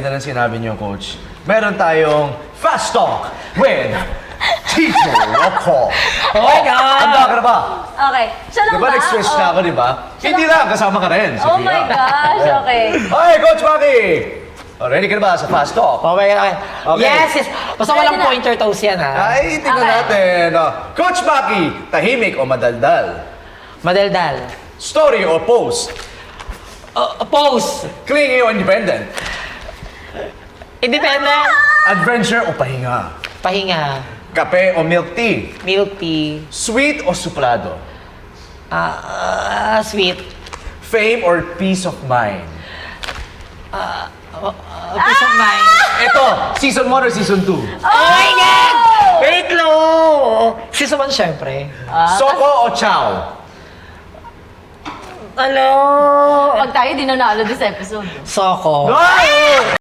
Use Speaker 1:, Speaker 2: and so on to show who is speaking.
Speaker 1: Na lang sinabi niyo, Coach. Meron tayong Fast Talk with Teacher Rocco.
Speaker 2: Oh my God!
Speaker 1: Handa ka na ba?
Speaker 3: Okay. Siya lang
Speaker 1: Diba
Speaker 3: ba?
Speaker 1: nag-stress na ako, di ba? Hindi lang, kasama ka rin.
Speaker 3: Oh
Speaker 1: Sophia.
Speaker 3: my gosh, okay.
Speaker 1: Okay, Coach Maki! Ready ka na ba sa Fast Talk?
Speaker 2: Okay, okay.
Speaker 1: Okay.
Speaker 2: Yes, yes. Basta
Speaker 3: Ready
Speaker 2: walang
Speaker 3: na.
Speaker 2: pointer toes yan, ha?
Speaker 1: Ay, tingnan
Speaker 3: Okay.
Speaker 1: natin. Coach Maki, tahimik o madaldal?
Speaker 2: Madaldal.
Speaker 1: Story o post?
Speaker 2: Pose.
Speaker 1: Clingy o independent?
Speaker 2: Independent.
Speaker 1: Adventure o pahinga?
Speaker 2: Pahinga.
Speaker 1: Kape o milk tea?
Speaker 2: Milk tea.
Speaker 1: Sweet o suplado?
Speaker 2: Sweet.
Speaker 1: Fame or peace of mind?
Speaker 2: Peace of mind.
Speaker 1: Ito, season 1 or season 2?
Speaker 2: Oh my God! Wait, low! Season 1, syempre.
Speaker 1: Soko o chow?
Speaker 2: Hello!
Speaker 3: Pag tayo di nanalo this episode.
Speaker 2: Soko.
Speaker 1: Ay!